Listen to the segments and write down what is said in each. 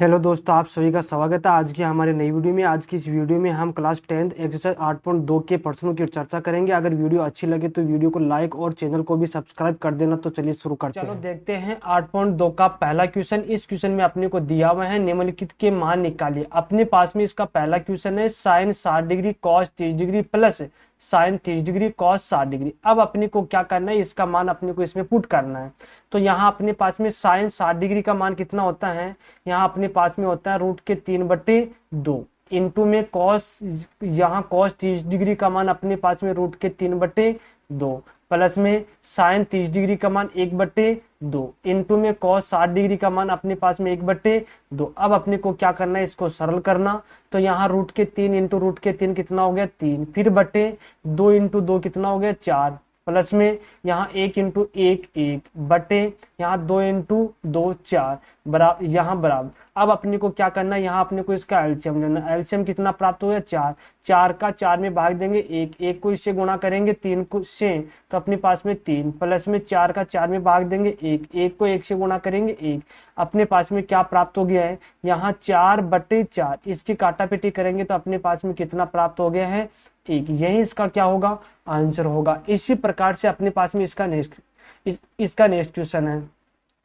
Hello दोस्तों, आप सभी का स्वागत है आज की हमारे नई वीडियो में। आज की इस वीडियो में हम क्लास 10th एक्सरसाइज 8.2 के प्रश्नों की चर्चा करेंगे। अगर वीडियो अच्छी लगे तो वीडियो को लाइक और चैनल को भी सब्सक्राइब कर देना। तो चलिए शुरू करते हैं। चलो देखते हैं 8.2 का पहला क्वेश्चन। इस क्वेश्चन में अपने को दिया हुआ है निम्नलिखित के मान निकालिए। अपने पास में इसका पहला क्वेश्चन है sine 60 degree cos 30 degree plus sine 30 degree cos 60 degree. अब अपने को क्या करना है, इसका मान अपने को इसमें पुट करना है। तो यहाँ अपने पास में साइन 60 डिग्री का मान कितना होता है, यहाँ अपने पास में होता है √3/2 इंटू में कॉस, यहाँ कॉस 30 डिग्री का मान अपने पास में √3/2 प्लस में साइन 30 डिग्री का मान 1/2 इंटू में कॉस 60 डिग्री का मान अपने पास में 1/2। अब अपने को क्या करना है, इसको सरल करना। तो यहाँ √3 इंटू √3 कितना हो गया 3, फिर बटे 2 इंटू 2 कितना हो गया 4, प्लस में यहाँ 1 इंटू 1 1 बटे यहाँ 2 इंटू 2 4 बराबर, यहाँ बराबर। अब अपने को क्या करना है, यहाँ अपने को इसका एलसीएम लेना। एलसीएम कितना प्राप्त हो गया 4, 4 का 4 में भाग देंगे 1, 1 को इससे गुणा करेंगे 3 को से, तो अपने पास में 3 प्लस में 4 का 4 में भाग देंगे 1, 1 को 1 से गुणा करेंगे 1। अपने पास में क्या प्राप्त हो गया है, यहाँ 4/4। इसकी काटापीटी करेंगे तो अपने पास में कितना प्राप्त हो गया है 1। यही इसका क्या होगा, आंसर होगा। इसी प्रकार से अपने पास में इसका नेक्स्ट क्वेश्चन है।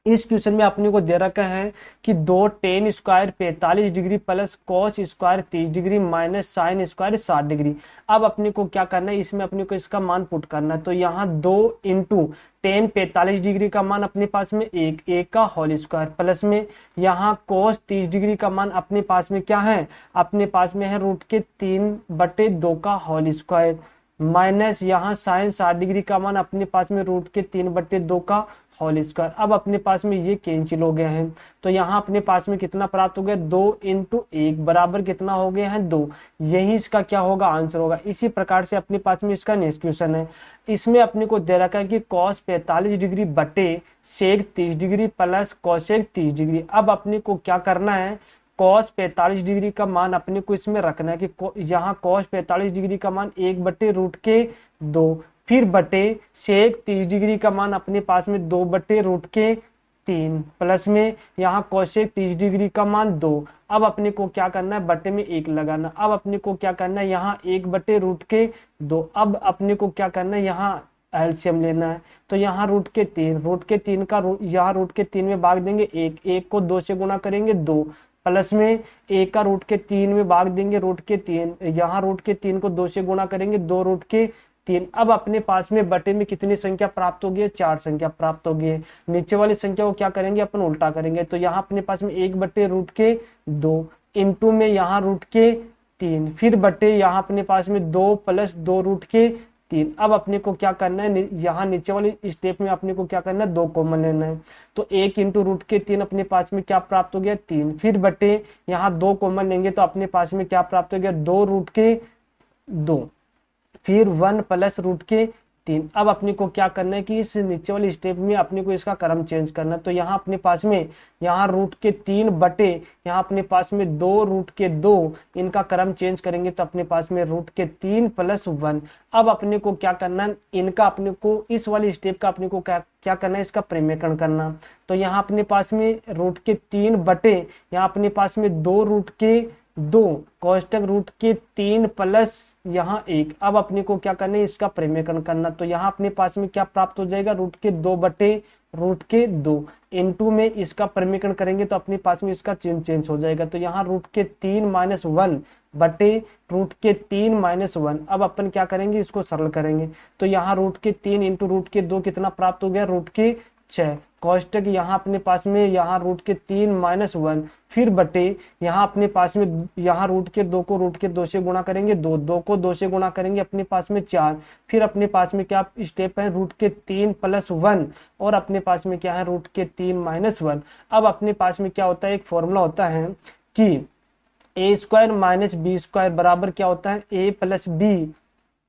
इस क्वेश्चन में अपने को दे रखा है कि 2 tan square 45 degree plus cos square 30 degree minus sine square 60 degree. अब अपने को क्या करना है, इसमें अपने को इसका मान पुट करना है। तो यहाँ 2 इंटू tan 45 डिग्री का मान अपने पास में 1 का होल स्क्वायर प्लस में यहाँ cos 30 डिग्री का मान अपने पास में क्या है, अपने पास में है √3/2 का होल स्क्वायर माइनस यहाँ साइन 60 डिग्री का मान अपने पास में √3/2 का होल स्क्वायर। अब अपने पास में ये कैंसिल हो गए हैं। तो यहाँ अपने पास में कितना प्राप्त हो गया, 2 इंटू 1 बराबर कितना हो गया है 2। यही इसका क्या होगा, आंसर होगा। इसी प्रकार से अपने पास में इसका नेक्स्ट क्वेश्चन है। इसमें अपने को दे रखा है कि कॉस 45 डिग्री बटे सेक 30 डिग्री प्लस कॉसेक 30 डिग्री। अब अपने को क्या करना है, कॉस 45 डिग्री का मान अपने को इसमें रखना है कि यहाँ कॉस 45 डिग्री का मान 1/√2 फिर बटे सेक 30 डिग्री का मान अपने पास में 2/√3 प्लस में यहाँ कोसेक 30 डिग्री का मान 2। अब अपने को क्या करना है, बटे में 1 लगाना। अब अपने को क्या करना है, यहाँ 1/√2। अब अपने को क्या करना है, यहाँ एलसीएम लेना है। तो यहाँ √3 का यहाँ √3 में भाग देंगे 1, 1 को 2 से गुणा करेंगे 2 प्लस में 1 का √3 में भाग देंगे √3, यहाँ √3 को 2 से गुणा करेंगे 2√3। अब अपने पास में बटे में कितनी संख्या प्राप्त होगी है, 4 संख्या प्राप्त होगी है। नीचे वाली संख्या को क्या करेंगे, अपन उल्टा करेंगे। तो यहाँ अपने पास में 1/√2 इंटू में यहाँ √3 फिर बटे यहाँ अपने पास में 2 प्लस 2√3। अब अपने को क्या करना है, यहाँ नीचे वाली स्टेप में अपने को क्या करना है, 2 कॉमन लेना है। तो 1 इंटू √3 अपने पास में क्या प्राप्त हो गया 3, फिर बटे यहाँ 2 कॉमन लेंगे तो अपने पास में क्या प्राप्त हो गया 2√2 फिर 1 प्लस √3। अब अपने को क्या करना है कि इस नीचे वाली स्टेप में अपने को इसका क्रम चेंज करना है। तो यहाँ अपने पास में यहाँ √3 बटे यहाँ अपने पास में 2√2 इनका क्रम चेंज करेंगे तो अपने पास में √3 प्लस 1। अब अपने को क्या करना है, इनका अपने को इस वाली स्टेप का अपने को क्या करना है, इसका प्रेमीकरण करना। तो यहाँ अपने पास में √3 बटे यहाँ अपने पास में 2√2 कोष्टक √3 प्लस यहाँ 1। अब अपने को क्या करना है, इसका प्रेमीकरण करना। तो यहाँ अपने पास में क्या प्राप्त हो जाएगा, √2 इंटू में इसका प्रेमीकरण करेंगे तो अपने पास में इसका चिन्ह चेंज हो जाएगा। तो यहाँ √3 - 1 बटे √3 - 1। अब अपन क्या करेंगे, इसको सरल करेंगे। तो यहाँ √3 इंटू √2 कितना प्राप्त हो गया, √6 कोष्टक यहाँ अपने पास में यहाँ √3 - 1 फिर बटे यहाँ अपने पास में यहाँ √2 को √2 से गुणा करेंगे 2, 2 को 2 से गुणा करेंगे अपने पास में 4, फिर अपने पास में क्या स्टेप है √3 प्लस 1 और अपने पास में क्या है √3 - 1। अब अपने पास में क्या होता है, एक फॉर्मूला होता है कि a² - b² बराबर क्या होता है, a प्लस b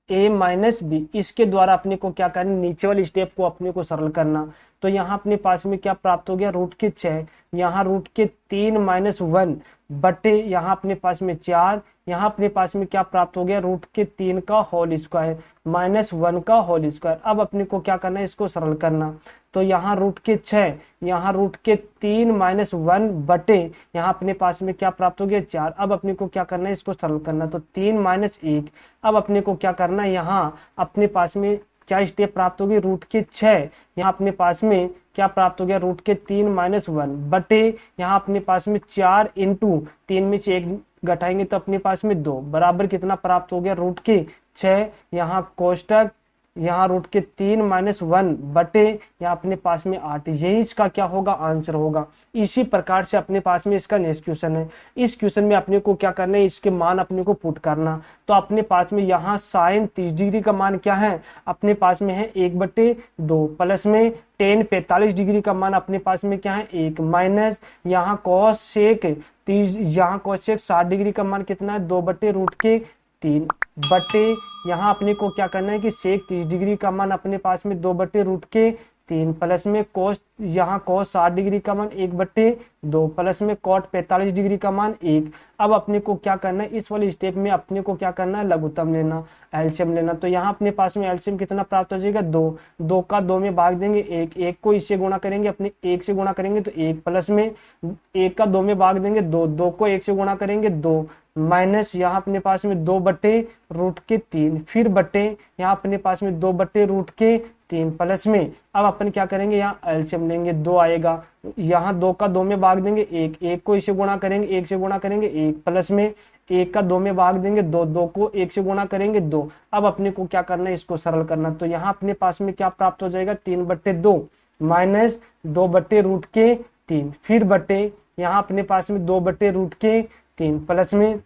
इसके द्वारा अपने को क्या करना, नीचे वाली स्टेप को अपने को सरल करना। तो यहाँ अपने पास में क्या प्राप्त हो गया, √6 यहाँ √3 - 1 बटे यहाँ अपने पास में 4, यहाँ अपने पास में क्या प्राप्त हो गया, √3 का होल स्क्वायर -1 का होल स्क्वायर। अब अपने को क्या करना है, इसको सरल करना। तो यहाँ रूट के 6, यहाँ रूट के 3 माइनस 1 बटे यहाँ अपने पास में क्या प्राप्त हो गया 4। अब अपने को क्या करना है, इसको सरल करना, तो 3 माइनस 1। अब अपने को क्या करना है, यहाँ अपने पास में क्या स्टेप प्राप्त हो गई, रूट के 6, यहाँ अपने पास में क्या प्राप्त हो गया, रूट के 3 माइनस 1 बटे यहाँ अपने पास में 4 इंटू 3 में से 1 घटाएंगे तो अपने पास में 2 बराबर कितना प्राप्त हो गया, रूट के 6, यहाँ कोष्टक, यहाँ रूट के 3 माइनस 1 बटे यहाँ अपने पास में 8। यही इसका क्या होगा, आंसर होगा। इसी प्रकार से अपने पास में इसका नेक्स्ट क्वेश्चन है। इस क्वेश्चन में अपने को क्या करना है, इसके मान अपने को पुट करना। तो अपने पास में यहाँ साइन 30 डिग्री का मान क्या है, अपने पास में है 1/2 प्लस में टेन 45 डिग्री का मान अपने पास में क्या है 1 माइनस यहाँ कॉस सेक 60 डिग्री का मान कितना है 2/√3 बटे यहाँ अपने को क्या करना है कि सेक 30 डिग्री का मान अपने पास में 2/√3 प्लस में कोस यहाँ कोस 60 डिग्री का मान 1/2 प्लस में कॉट 45 डिग्री का मान 1। अब अपने को क्या करना है, इस वाले स्टेप में अपने को क्या करना है, लघुत्तम लेना, एलसीएम लेना। तो यहाँ अपने पास में एलसीएम कितना प्राप्त हो जाएगा 2, 2 का 2 में भाग देंगे 1, 1 को इससे गुणा करेंगे, अपने 1 से गुणा करेंगे तो 1 प्लस में 1 का 2 में भाग देंगे 2, 2 को 1 से गुणा करेंगे 2 माइनस यहाँ अपने पास में 2/√3 फिर बटे यहाँ अपने पास में 2/√3 प्लस में अब अपन क्या करेंगे, यहाँ एलसीएम लेंगे 2 आएगा, यहाँ 2 का 2 में भाग देंगे 1, 1 को इससे गुणा करेंगे 1 से गुणा करेंगे 1 प्लस में 1 का 2 में भाग देंगे 2, 2 को 1 से गुणा करेंगे 2। अब अपने को क्या करना है, इसको सरल करना। तो यहाँ अपने पास में क्या प्राप्त हो जाएगा 3/2 माइनस 2/√3 फिर बटे यहाँ अपने पास में 2/√3 प्लस में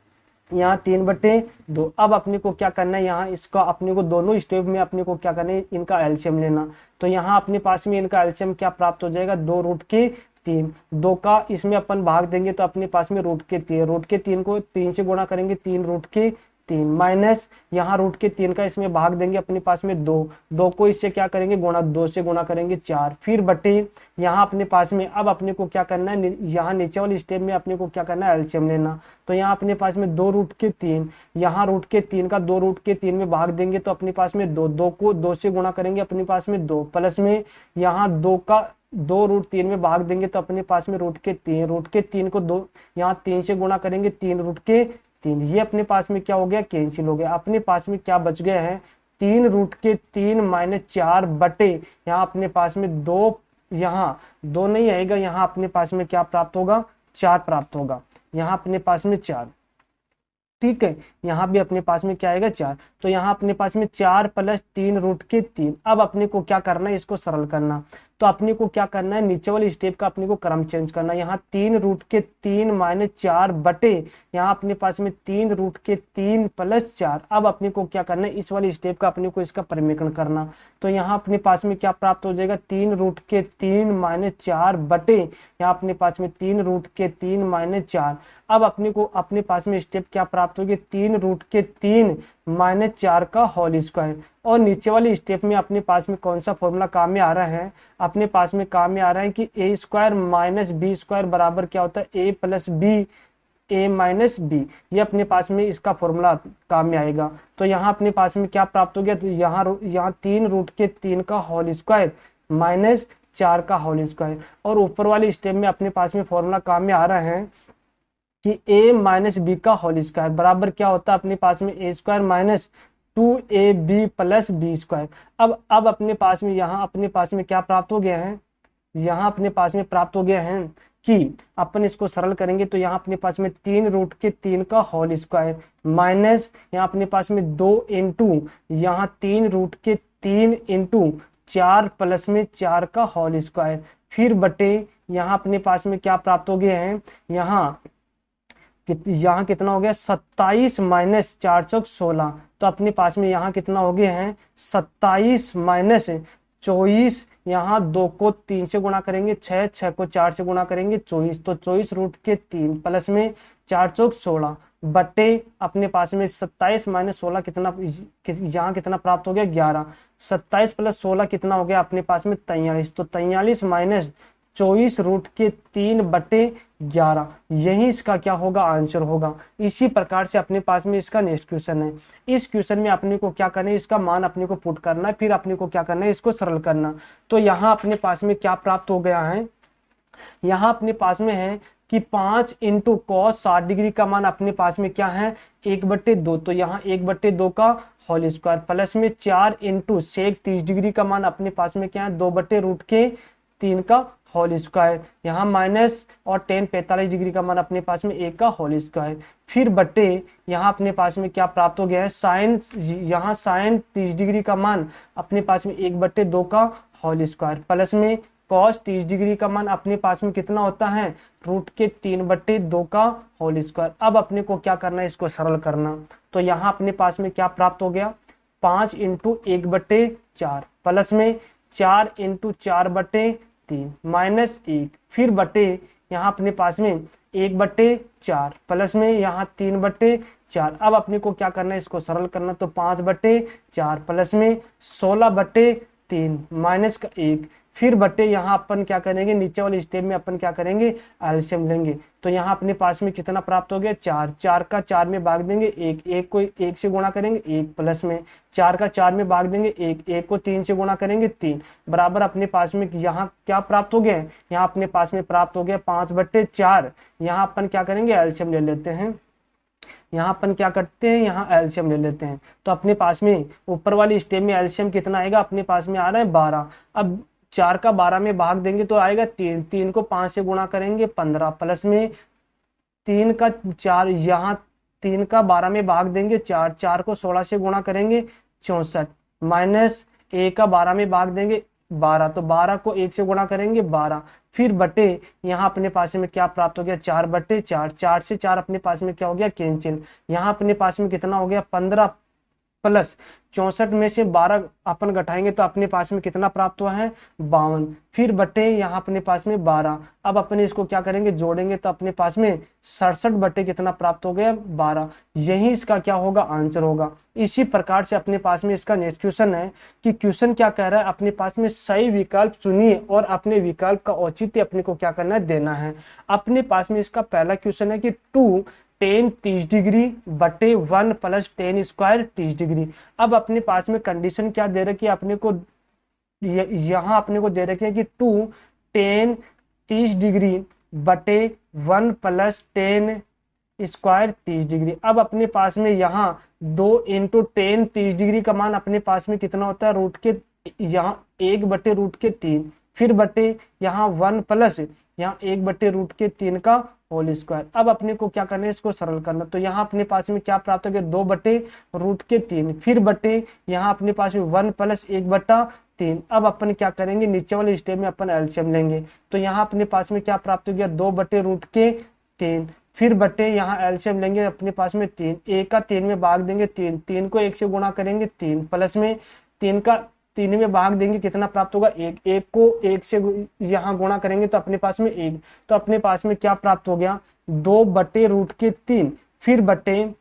यहाँ 3/2। अब अपने को क्या करना है, यहाँ इसका अपने को दोनों स्टेप में अपने को क्या करना है, इनका एलसीएम लेना। तो यहाँ अपने पास में इनका एलसीएम क्या प्राप्त हो जाएगा 2√3, 2 का इसमें अपन भाग देंगे तो अपने पास में √3 को 3 से गुणा करेंगे 3√3 माइनस यहाँ √3 का इसमें भाग देंगे अपने पास में 2, 2 को इससे क्या करेंगे गुणा, 2 से गुणा करेंगे 4 फिर बटे यहाँ अपने पास में अब अपने को क्या करना है, यहाँ नीचे वाले स्टेप में अपने को क्या करना है, एलसीएम लेना। तो यहाँ अपने पास में 2√3, यहाँ √3 का 2√3 में भाग देंगे तो अपने पास में 2, 2 को 2 से गुणा करेंगे अपने पास में 2 प्लस में यहाँ 2 का 2√3 में भाग देंगे तो अपने पास में √3 को 2 यहाँ 3 से गुणा करेंगे 3√3। ये अपने पास में क्या हो गया, कैंसिल हो गया। अपने पास में क्या बच गया है 3√3 माइनस 4 बटे यहाँ अपने पास में 2, यहाँ 2 नहीं आएगा, यहाँ अपने पास में क्या प्राप्त होगा 4 प्राप्त होगा, यहाँ अपने पास में 4, ठीक है। यहाँ भी अपने पास में क्या आएगा 4। तो यहाँ अपने पास में 4 प्लस 3√3। अब अपने को क्या करना है, इसको सरल करना। तो अपने को क्या करना है, नीचे वाले स्टेप का अपने को क्रम चेंज करना। यहाँ 3√3 माइनस 4 बटे यहाँ अपने पास में 3√3 प्लस 4। अब अपने को क्या करना है, इस वाले स्टेप का अपने को इसका परिमेकरण करना। तो यहाँ अपने पास में क्या प्राप्त हो जाएगा 3√3 माइनस 4 बटे यहाँ अपने पास में 3√3 माइनस 4। अब अपने को अपने पास में स्टेप क्या प्राप्त होगी 3√3 माइनस 4 का होल स्क्वायर। और नीचे वाले स्टेप में अपने पास में कौन सा फॉर्मूला काम में आ रहा है, अपने पास में काम में आ रहा है कि ए स्क्वायर माइनस बी स्क्वायर बराबर क्या होता है ए प्लस बी, ए माइनस बी। ये अपने पास में इसका फॉर्मूला काम में आएगा। तो यहाँ अपने पास में क्या प्राप्त हो गया, तो यहाँ 3√3 का होल स्क्वायर माइनस 4 का होल स्क्वायर। और ऊपर वाले स्टेप में अपने पास में फॉर्मूला काम में आ रहा है कि a माइनस बी का होल स्क्वायर बराबर क्या होता है अपने पास में A square minus 2ab plus B square. अब अपने पास में यहाँ अपने पास में क्या प्राप्त हो गया है, यहाँ अपने पास में प्राप्त हो गया है कि अपन इसको सरल करेंगे तो यहाँ अपने पास में 3√3 का होल स्क्वायर माइनस यहाँ अपने पास में 2 इंटू यहाँ 3√3 इंटू 4 प्लस में 4 का होल स्क्वायर फिर बटे यहाँ अपने पास में क्या प्राप्त हो गया है, यहाँ कितना हो गया 27 माइनस 4 चौक 16। तो अपने पास में यहाँ कितना हो गया है 27 माइनस 24, यहाँ 2 को 3 से गुणा करेंगे 6, 6 को 4 से गुणा करेंगे 24, तो 24√3 प्लस में 4 चौक 16 बटे अपने पास में 27 माइनस 16 कितना, यहाँ कितना प्राप्त हो गया 11। 27 प्लस 16 कितना हो गया अपने पास में 43, तो 43 माइनस 24√3/11, यही इसका क्या होगा, आंसर होगा। इसी प्रकार से अपने पास में इसका नेक्स्ट क्वेश्चन है। इस क्वेश्चन में अपने को क्या करना है, इसका मान अपने को पुट करना है, फिर अपने को क्या करना है, इसको सरल करना। तो यहाँ अपने पास में क्या प्राप्त हो गया है, यहाँ अपने पास में है कि 5 इंटू कॉस 60 डिग्री का मान अपने पास में क्या है, 1/2। तो यहाँ 1/2 का होल स्क्वायर प्लस में 4 इंटू सेक 30 डिग्री का मान अपने पास में क्या है, 2/√3 का होल स्क्वायर। यहाँ माइनस और 10 45 डिग्री का मान अपने पास में 1 का होल स्क्वायर। फिर बट्टे यहाँ अपने पास में क्या प्राप्त हो गया है, साइन, यहाँ साइन 30 डिग्री का मान अपने पास में 1/2 का होल स्क्वायर प्लस में कॉस 30 डिग्री का मान अपने पास में कितना होता है, √3/2 का होल स्क्वायर। अब अपने को क्या करना है, इसको सरल करना। तो यहाँ अपने पास में क्या प्राप्त हो गया, 5 इंटू 1/4 प्लस में 4 इंटू 4/3 माइनस 1, फिर बटे यहाँ अपने पास में 1/4 प्लस में यहाँ 3/4। अब अपने को क्या करना है, इसको सरल करना। तो 5/4 प्लस में 16/3 माइनस का 1, फिर बटे यहाँ अपन क्या करेंगे, नीचे वाले स्टेप में अपन क्या करेंगे, एलसीएम लेंगे। तो यहाँ अपने पास में कितना प्राप्त हो गया, 4, 4 का 4 में भाग देंगे 1, 1 को 1 से गुणा करेंगे 1, प्लस में 4 का 4 में भाग देंगे 1, 1 को 3 से गुणा करेंगे 3, बराबर अपने पास में यहाँ क्या प्राप्त हो गया, यहाँ अपने पास में प्राप्त हो गया 5/4। यहाँ अपन क्या करेंगे, एलसीएम ले लेते हैं। यहाँ अपन क्या करते हैं, यहाँ एलसीएम ले लेते हैं। तो अपने पास में ऊपर वाली स्टेप में एलसीएम कितना आएगा, अपने पास में आ रहा है 12। अब 4 का 12 में भाग देंगे तो आएगा 3, 3 को 5 से गुणा करेंगे 15, प्लस में 3 का 4, यहाँ 3 का 12 में भाग देंगे 4, 4 को 16 से गुणा करेंगे 64, माइनस 1 का 12 में भाग देंगे 12, तो 12 को 1 से गुणा करेंगे 12, फिर बटे यहाँ अपने पास में क्या प्राप्त हो गया, 4/4, 4 से 4 अपने पास में क्या हो गया, कैंसिल। यहाँ अपने पास में कितना हो गया, 15 प्लस 64 में से 12 अपन घटाएंगे तो अपने पास में कितना प्राप्त हुआ है, 52, फिर बटे यहाँ अपने पास में 12। अब अपने इसको क्या करेंगे, जोड़ेंगे तो अपने पास में 67 बटे कितना प्राप्त हो गया, 12। यही इसका क्या होगा, आंसर होगा। इसी प्रकार से अपने पास में इसका नेक्स्ट क्वेश्चन है कि क्वेश्चन क्या कह रहा है, अपने पास में सही विकल्प चुनिए और अपने विकल्प का औचित्य अपने को क्या करना है, देना है। अपने पास में इसका पहला क्वेश्चन है कि 2 tan 30 डिग्री बटे 1 प्लस tan स्क्वायर 30 डिग्री। अब अपने पास में कंडीशन क्या दे रखी है अपने को, यहाँ अपने को दे रखी है कि 2 tan 30 डिग्री बटे 1 प्लस tan स्क्वायर 30 डिग्री। अब अपने पास में यहाँ 2 इंटू tan 30 डिग्री का मान अपने पास में कितना होता है, रूट के यहाँ 1/√3, फिर बटे यहाँ 1 प्लस यहाँ 1/√3 का होल स्क्वायर। अब अपने को क्या करना है, इसको सरल करना। तो यहाँ अपने पास में क्या प्राप्त हो गया, 2/√3, फिर बटे यहाँ अपने पास में 1 प्लस 1/3। अब अपन क्या करेंगे, नीचे वाले स्टेप में अपन एलसीएम लेंगे। तो यहाँ अपने पास में क्या प्राप्त हो गया, 2/√3, फिर बटे यहाँ एलसीएम लेंगे अपने पास में 3, 1 का 3 में भाग देंगे 3, 3 को 1 से गुणा करेंगे 3, प्लस में 3 का 3 में भाग देंगे कितना प्राप्त होगा, 1, 1 को 1 से यहाँ गुणा करेंगे तो अपने पास में 1, तो अपने पास में क्या प्राप्त हो गया, 2/√3, फिर बटे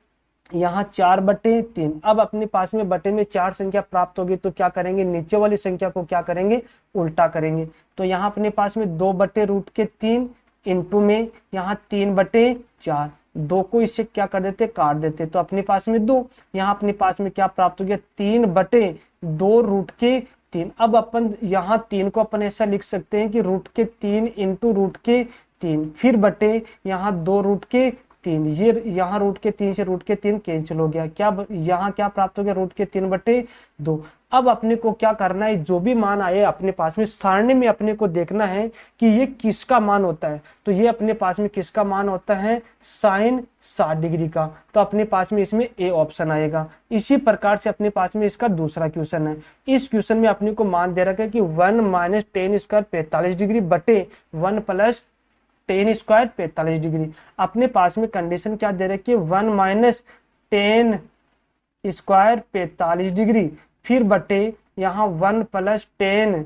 यहाँ 4/3। अब अपने पास में बटे में 4 संख्या प्राप्त होगी तो क्या करेंगे, नीचे वाली संख्या को क्या करेंगे, उल्टा करेंगे। तो यहाँ अपने पास में 2/√3 इंटू में यहाँ 3/4, 2 को इससे क्या कर देते, काट देते, तो अपने पास में 2। यहाँ अपने पास में क्या प्राप्त हो गया, 3/2√3। अब अपन यहाँ 3 को अपन ऐसा लिख सकते हैं कि √3 इंटू √3, फिर बटे यहाँ 2√3, ये यहाँ √3 से √3 कैंसिल हो गया, क्या यहाँ क्या प्राप्त हो गया, √3/2। अब अपने को क्या करना है, जो भी मान आए अपने पास में सारणी में अपने को देखना है कि ये किसका मान होता है। तो ये अपने पास में किसका मान होता है, साइन 60 डिग्री का। तो अपने पास में इसमें ए ऑप्शन आएगा। इसी प्रकार से अपने पास में इसका दूसरा क्वेश्चन है। इस क्वेश्चन में अपने को मान दे रखा है कि 1 माइनस tan स्क्वायर 45 डिग्री बटे 1 प्लस tan स्क्वायर 45 डिग्री। अपने पास में कंडीशन क्या दे रखी है, 1 माइनस tan स्क्वायर 45 डिग्री, फिर बटे यहाँ 1 प्लस tan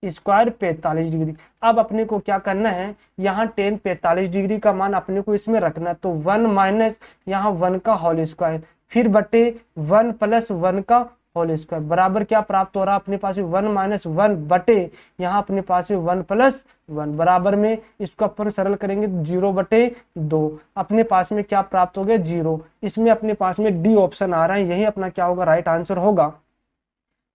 स्क्वायर 45 डिग्री। अब अपने को क्या करना है, यहाँ tan 45 डिग्री का मान अपने को इसमें रखना। तो 1 माइनस यहाँ 1 का होल स्क्वायर, फिर बटे 1 प्लस 1 का होल स्क्वायर बराबर क्या प्राप्त हो रहा है अपने पास में 1 माइनस 1 बटे यहाँ अपने पास में 1 प्लस 1 बराबर में इसको अपन सरल करेंगे 0 बटे 2 अपने पास में क्या प्राप्त हो गया 0। इसमें अपने पास में डी ऑप्शन आ रहा है, यही अपना क्या होगा राइट आंसर होगा।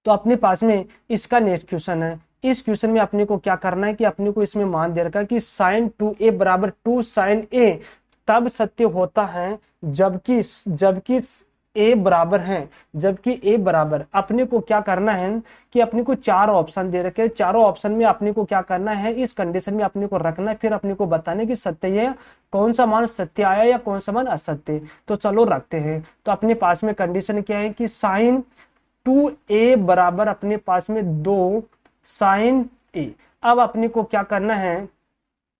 तो अपने पास में इसका नेक्स्ट क्वेश्चन है। इस क्वेश्चन में अपने को क्या करना है कि अपने को इसमें मान दे रखा है कि साइन 2a बराबर 2 साइन a तब सत्य होता है जबकि जबकि a बराबर है, जबकि a बराबर अपने को क्या करना है कि अपने को चार ऑप्शन दे रखे हैं, चारों ऑप्शन में अपने को क्या करना है इस कंडीशन में अपने को रखना है, फिर अपने को बताना है कि सत्य है कौन सा मान सत्य आया या कौन सा मान असत्य। तो चलो रखते हैं। तो अपने पास में कंडीशन क्या है कि साइन 2a बराबर अपने पास में 2 साइन a। अब अपने को क्या करना है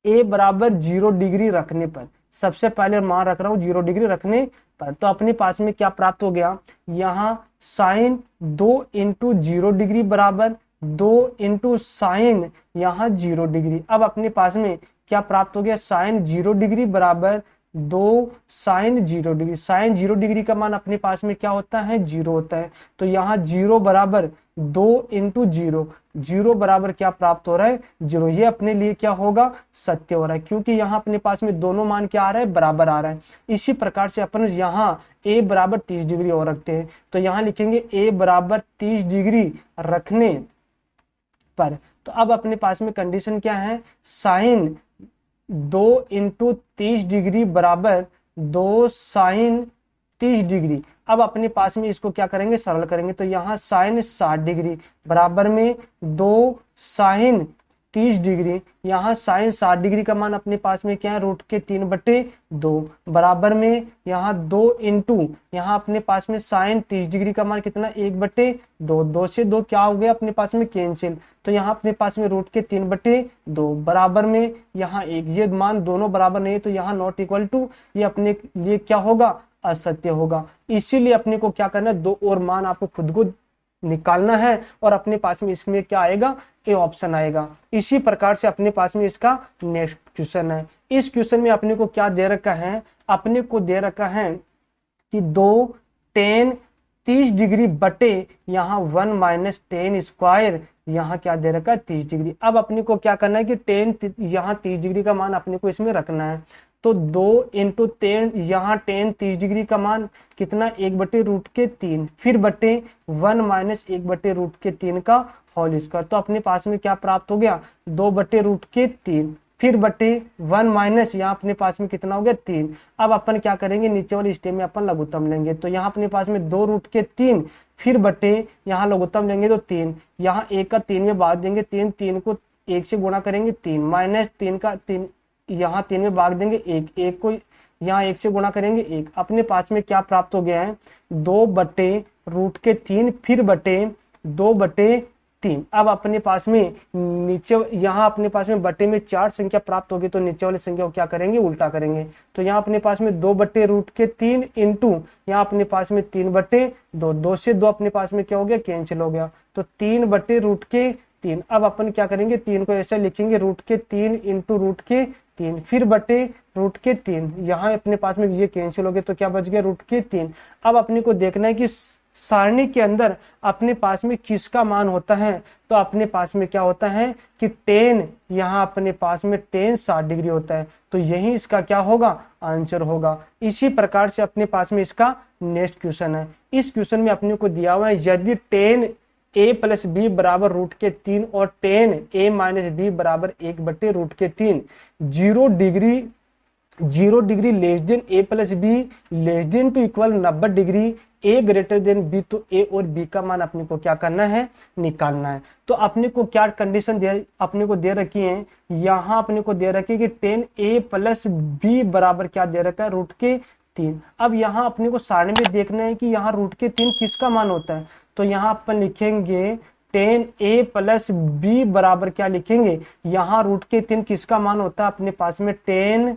a बराबर 0 डिग्री रखने पर, सबसे पहले मान रख रहा हूं 0 डिग्री रखने पर, तो अपने पास में क्या प्राप्त हो गया यहाँ साइन 2 इंटू 0 डिग्री बराबर 2 इंटू साइन यहाँ 0 डिग्री। अब अपने पास में क्या प्राप्त हो गया साइन 0 डिग्री बराबर 2 साइन 0 डिग्री। साइन 0 डिग्री का मान अपने पास में क्या होता है 0 होता है, तो यहाँ 0 बराबर 2 इंटू 0, 0 बराबर क्या प्राप्त हो रहा है 0। ये अपने लिए क्या होगा सत्य हो रहा है, क्योंकि यहाँ अपने पास में दोनों मान क्या आ रहा है बराबर आ रहा है। इसी प्रकार से अपन यहाँ a बराबर 30 डिग्री और रखते हैं, तो यहाँ लिखेंगे a बराबर 30 डिग्री रखने पर। तो अब अपने पास में कंडीशन क्या है साइन 2 इंटू 30 डिग्री बराबर 2 साइन 30 डिग्री। अब अपने पास में इसको क्या करेंगे सरल करेंगे, तो यहाँ साइन 60 डिग्री बराबर में 2 साइन 30 डिग्री। यहाँ साइन 60 डिग्री का मान अपने पास में क्या है रूट के 3 बटे 2 बराबर में यहाँ 2 इंटू यहाँ अपने पास में साइन 30 डिग्री का मान कितना 1 बटे 2, 2 से 2 क्या हो गया अपने पास में कैंसिल, तो यहाँ अपने पास में रूट के 3 बटे 2 बराबर में यहाँ 1। ये मान दोनों बराबर नहीं तो यहाँ नॉट इक्वल टू, ये अपने लिए क्या होगा असत्य होगा। इसीलिए अपने को क्या करना है दो और मान आपको खुद को निकालना है और अपने पास में इसमें क्या आएगा ए ऑप्शन आएगा। इसी प्रकार से अपने पास में इसका नेक्स्ट क्वेश्चन है। इस क्वेश्चन में अपने को क्या दे रखा है, अपने को दे रखा है कि 2 tan 30 डिग्री बटे यहाँ 1 माइनस टेन स्क्वायर, यहाँ क्या दे रखा है 30 डिग्री। अब अपने को क्या करना है कि टेन यहाँ 30 डिग्री का मान अपने को इसमें रखना है, तो 2 इंटू टेन यहाँ टेन 30 डिग्री का मान कितना 1 बटे रूट के 3 फिर बटे 1 माइनस 1 बटे रूट के 3 का होल स्क्वायर। तो अपने पास में क्या प्राप्त हो गया 2 बटे रूट के 3 फिर बटे 1 माइनस यहाँ अपने पास में कितना हो गया 3। अब अपन क्या करेंगे नीचे वाले स्टेप में अपन लघुत्तम लेंगे, तो यहाँ अपने पास में 2 रूट के 3 फिर बटे यहाँ लघुत्तम लेंगे तो 3, यहाँ 1 का 3 में भाग देंगे 3, 3 को 1 से गुणा करेंगे 3 माइनस 3 का 3 यहाँ 3 में भाग देंगे 1, 1 को यहाँ 1 से गुणा करेंगे 1। अपने पास में क्या प्राप्त हो गया है 2 बटे रूट के 3 फिर बटे 2 बटे 3। अब अपने पास में नीचे यहाँ अपने पास में बटे में 4 संख्या प्राप्त होगी, तो नीचे वाली संख्या को क्या करेंगे उल्टा करेंगे, तो यहाँ अपने पास में 2 बटे रूट के 3 इंटू यहाँ अपने पास में 3 बटे 2, 2 से 2 अपने पास में क्या हो गया कैंसिल हो गया, तो 3 बटे रूट के 3। अब अपन क्या करेंगे 3 को ऐसा लिखेंगे रूट के 3 इंटू रूट के 3 फिर बटे रूट के 3, यहाँ अपने पास में ये कैंसिल हो गया तो क्या बच गया रूट के 3। अब अपने को देखना है कि सारणी के अंदर अपने पास में किसका मान होता है, तो अपने पास में क्या होता है कि tan यहाँ अपने पास में tan 60 डिग्री होता है, तो यही इसका क्या होगा आंसर होगा। इसी प्रकार से अपने पास में इसका नेक्स्ट क्वेश्चन है। इस क्वेश्चन में अपने को दिया हुआ है यदि tan a प्लस बी बराबर रूट के 3 और tan a माइनस बी बराबर 1 बटे रूट के 3 0 degree less than a plus b less than to equal 90 degree a greater than b, तो a और b का मान अपने को क्या करना है निकालना है। तो अपने को क्या कंडीशन अपने को दे रखी है, यहाँ अपने को दे रखी है कि tan a प्लस बी बराबर क्या दे रखा है रूट के 3। अब यहाँ अपने को सारणी में देखना है कि यहाँ रूट के 3 किसका मान होता है, तो यहाँ अपन लिखेंगे tan a प्लस बी बराबर क्या लिखेंगे, यहाँ रूट के 3 किसका मान होता है अपने पास में tan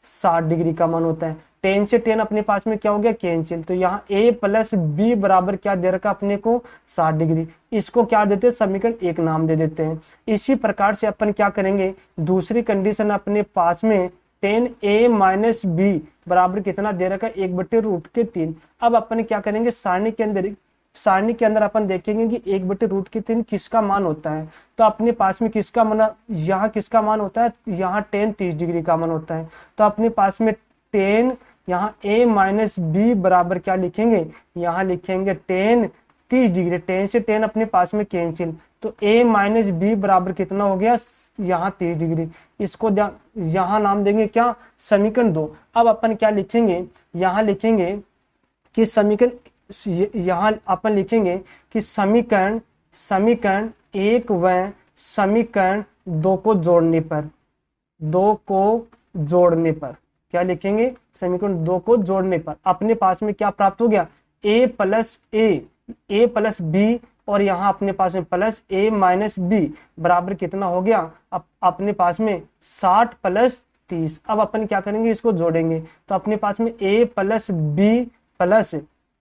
60 डिग्री का मान होता है। 10 से 10 अपने पास में क्या हो गया कैंसिल, तो यहाँ a प्लस बी बराबर क्या दे रखा अपने को 60 डिग्री। इसको क्या देते हैं समीकरण 1 नाम दे देते हैं। इसी प्रकार से अपन क्या करेंगे दूसरी कंडीशन अपने पास में tan a माइनस बी बराबर कितना दे रखा 1 बटे रूट के 3। अब अपन क्या करेंगे सारणी के अंदर सारणी के अंदर अपन देखेंगे कि 1/√3 किसका मान होता है। तो अपने पास में किसका मान, यहाँ किसका मान होता है, यहाँ tan 30 डिग्री का मान होता है। तो अपने पास में tan यहाँ a माइनस बी बराबर क्या लिखेंगे, यहाँ लिखेंगे tan 30 डिग्री, tan से tan अपने पास में कैंसिल, तो a माइनस बी बराबर कितना हो गया, यहाँ 30 डिग्री। इसको यहाँ नाम देंगे क्या, समीकरण 2। अब अपन क्या लिखेंगे, यहाँ लिखेंगे कि समीकरण, यहाँ अपन लिखेंगे कि समीकरण 1 व समीकरण 2 को जोड़ने पर, 2 को जोड़ने पर क्या लिखेंगे, समीकरण 2 को जोड़ने पर अपने पास में क्या प्राप्त हो गया, a प्लस बी और यहाँ अपने पास में प्लस a माइनस बी बराबर कितना हो गया, अब अपने पास में 60 प्लस 30। अब अपन क्या करेंगे, इसको जोड़ेंगे, तो अपने पास में a plus b plus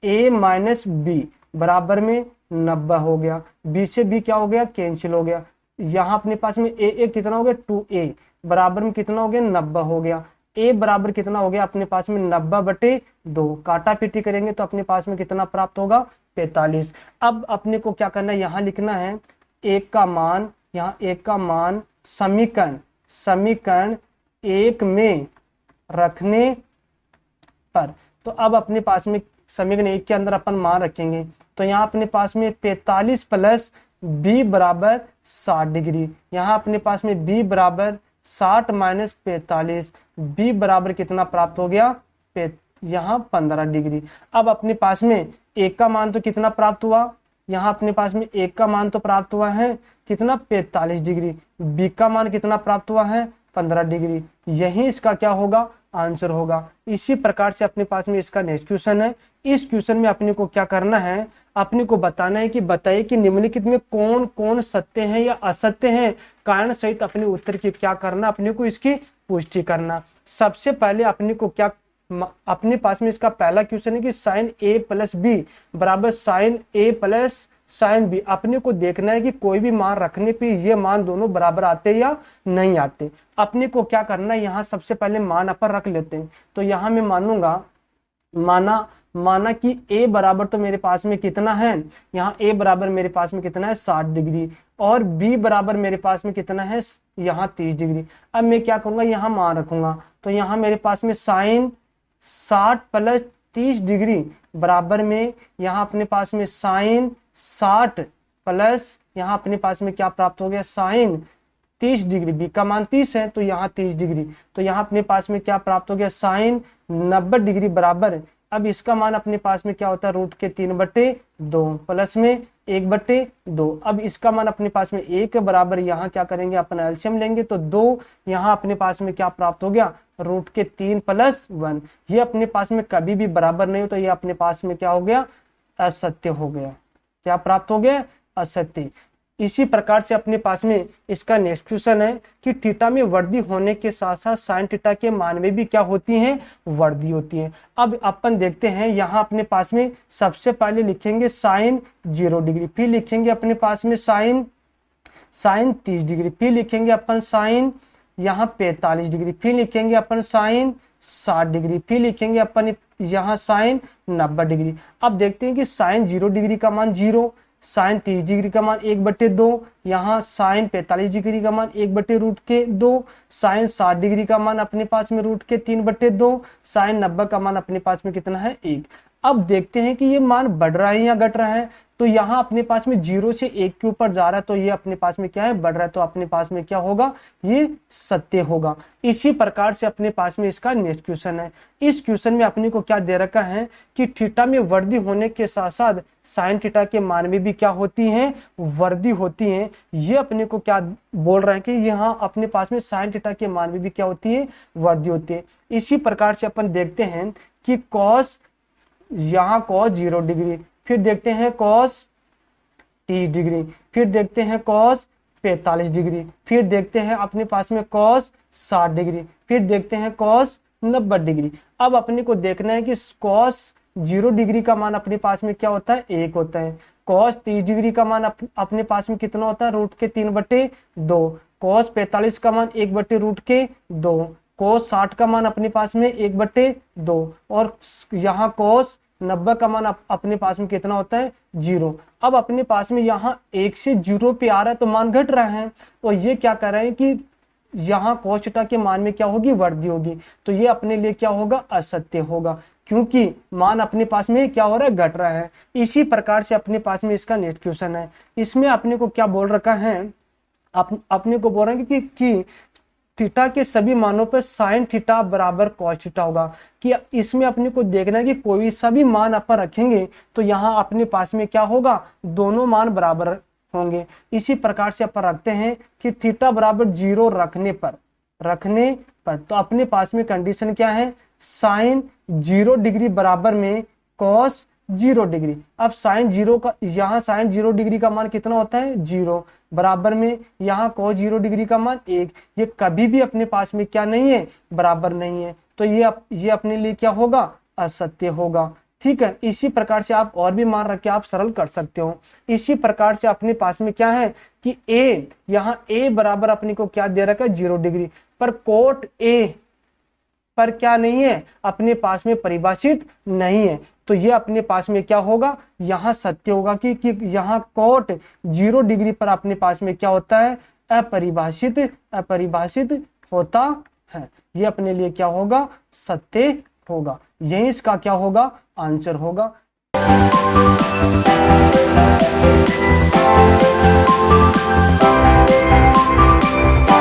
a minus b बराबर में 90 हो गया। b से b क्या हो गया, कैंसिल हो गया। यहाँ अपने पास में a कितना हो गया, 2a बराबर में कितना हो गया, 90 हो गया। a बराबर कितना हो गया अपने पास में 90/2, काटा पीटी करेंगे तो अपने पास में कितना प्राप्त होगा, 45। अब अपने को क्या करना है, यहाँ लिखना है एक का मान, यहाँ एक का मान समीकरण 1 में रखने पर। तो अब अपने पास में समीकरण 1 के अंदर अपन मान रखेंगे, तो यहाँ अपने पास में 45 प्लस b बराबर 60 डिग्री, यहाँ अपने पास में b बराबर 60 माइनस 45, b बराबर कितना प्राप्त हो गया, यहाँ 15 डिग्री। अब अपने पास में एक का मान तो कितना प्राप्त हुआ, यहाँ अपने पास में एक का मान तो प्राप्त हुआ है कितना, 45 डिग्री, b का मान कितना प्राप्त हुआ है, 15 डिग्री। यही इसका क्या होगा, आंसर होगा। इसी प्रकार से अपने पास में इसका नेक्स्ट क्वेश्चन है। इस क्वेश्चन में अपने को क्या करना है, अपने को बताना है कि बताइए कि निम्नलिखित में कौन कौन सत्य हैं या असत्य हैं, कारण सहित अपने उत्तर की क्या करना, अपने को इसकी पुष्टि करना। सबसे पहले अपने को क्या, अपने पास में इसका पहला क्वेश्चन है कि साइन a प्लस बी बराबर sine a plus sine b. अपने को देखना है कि कोई भी मान रखने पे ये मान दोनों बराबर आते या नहीं आते। अपने को क्या करना है, यहाँ सबसे पहले मान अपन रख लेते हैं। तो यहाँ मैं मानूंगा, माना कि a बराबर तो मेरे पास में कितना है, यहाँ a बराबर मेरे पास में कितना है, 60 डिग्री, और b बराबर मेरे पास में कितना है, यहाँ 30 डिग्री। अब मैं क्या करूंगा, यहाँ मान रखूंगा, तो यहाँ मेरे पास में साइन 60 प्लस 30 डिग्री बराबर में यहाँ अपने पास में साइन 60 प्लस यहाँ अपने पास में क्या प्राप्त हो गया, साइन 30 डिग्री, बी का मान 30 है तो यहाँ 30 डिग्री, तो यहाँ अपने पास में क्या प्राप्त हो गया, साइन 90 डिग्री बराबर। अब इसका मान अपने पास में क्या होता है, रूट के 3/2 प्लस में 1/2। अब इसका मान अपने पास में 1 बराबर, यहाँ क्या करेंगे अपन एलसीएम लेंगे, तो 2 यहाँ अपने पास में क्या प्राप्त हो गया, रूट के 3 + 1। ये अपने पास में कभी भी बराबर नहीं हो तो ये अपने पास में क्या हो गया, असत्य हो गया। क्या प्राप्त हो गया, असत्य। इसी प्रकार से अपने पास में इसका नेक्स्ट क्वेश्चन है कि थीटा में वृद्धि होने के साथ साथ साइन थीटा के मान में भी क्या होती हैं, वृद्धि होती है। अब अपन देखते हैं, यहाँ अपने पास में सबसे पहले लिखेंगे साइन 0 डिग्री, फिर लिखेंगे अपने पास में साइन 30 डिग्री, फिर लिखेंगे अपन साइन यहाँ 45 डिग्री, फिर लिखेंगे अपन साइन 60 डिग्री, फिर लिखेंगे अपन यहाँ साइन 90 डिग्री। अब देखते हैं कि साइन 0 डिग्री का मान 0, साइन 30 डिग्री का मान 1/2, यहाँ साइन 45 डिग्री का मान 1/√2, साइन 60 डिग्री का मान अपने पास में रूट के 3/2, साइन 90 का मान अपने पास में कितना है, 1। अब देखते हैं कि ये मान बढ़ रहा है या घट रहा है। तो यहाँ अपने पास में 0 से 1 के ऊपर जा रहा है तो ये अपने पास में क्या है, बढ़ रहा है, तो अपने पास में क्या होगा, ये सत्य होगा। इसी प्रकार से अपने पास में इसका नेक्स्ट क्वेश्चन है। इस क्वेश्चन में अपने को क्या दे रखा है कि थीटा में वृद्धि होने के साथ साथ साइन थीटा के मान में भी क्या होती है, वृद्धि होती है। ये अपने को क्या बोल रहा है कि यहाँ अपने पास में साइन थीटा के मान में भी क्या होती है, वृद्धि होती है। इसी प्रकार से अपन देखते हैं कि कॉस, यहाँ कॉस 0 डिग्री, फिर देखते हैं कॉस 30 डिग्री, फिर देखते हैं कॉस 45 डिग्री, फिर देखते हैं अपने पास में कॉस 60 डिग्री, फिर देखते हैं कॉस 90 डिग्री। अब अपने को देखना है कि कॉस 0 डिग्री का मान अपने पास में क्या होता है, 1 होता है। कॉस 30 डिग्री का मान अपने पास में कितना होता है, रूट के 3/2। कॉस 45 का मान 1/√2। कॉस 60 का मान अपने पास में 1/2, और यहाँ कॉस 90 का मान अपने पास में कितना होता है 0। अब अपने पास में यहाँ 1 से 0 पे आ रहा है तो मान घट रहा है, तो ये क्या कर रहे हैं कि यहाँ cos थीटा के मान में क्या होगी वृद्धि होगी, तो ये अपने लिए क्या होगा असत्य होगा, क्योंकि मान अपने पास में क्या हो रहा है घट रहा है। इसी प्रकार से अपने पास में इसका नेक्स्ट क्वेश्चन है, इसमें अपने को क्या बोल रखा है, अपने को बोल रहे हैं कि थीटा के सभी मानों पर साइन थीटा बराबर cos थीटा होगा, कि इसमें अपने को देखना है कि कोई सभी मान अपन रखेंगे तो यहाँ अपने पास में क्या होगा दोनों मान बराबर होंगे। इसी प्रकार से अपन रखते हैं कि थीटा बराबर 0 रखने पर तो अपने पास में कंडीशन क्या है, साइन 0 डिग्री बराबर में cos 0 डिग्री। अब साइन 0 का यहाँ साइन 0 डिग्री का मान कितना होता है 0, बराबर में यहाँ cos 0 डिग्री का मान 1। ये कभी भी अपने पास में क्या नहीं है बराबर नहीं है, तो ये अपने लिए क्या होगा असत्य होगा। ठीक है, इसी प्रकार से आप और भी मान रख के आप सरल कर सकते हो। इसी प्रकार से अपने पास में क्या है कि a, यहाँ a बराबर अपने को क्या दे रखा है 0 डिग्री, पर कोट a पर क्या नहीं है अपने पास में परिभाषित नहीं है, तो ये अपने पास में क्या होगा यहाँ सत्य होगा कि यहाँ कोट 0 डिग्री पर अपने पास में क्या होता है अपरिभाषित होता है। ये अपने लिए क्या होगा सत्य होगा, यही इसका क्या होगा आंसर होगा।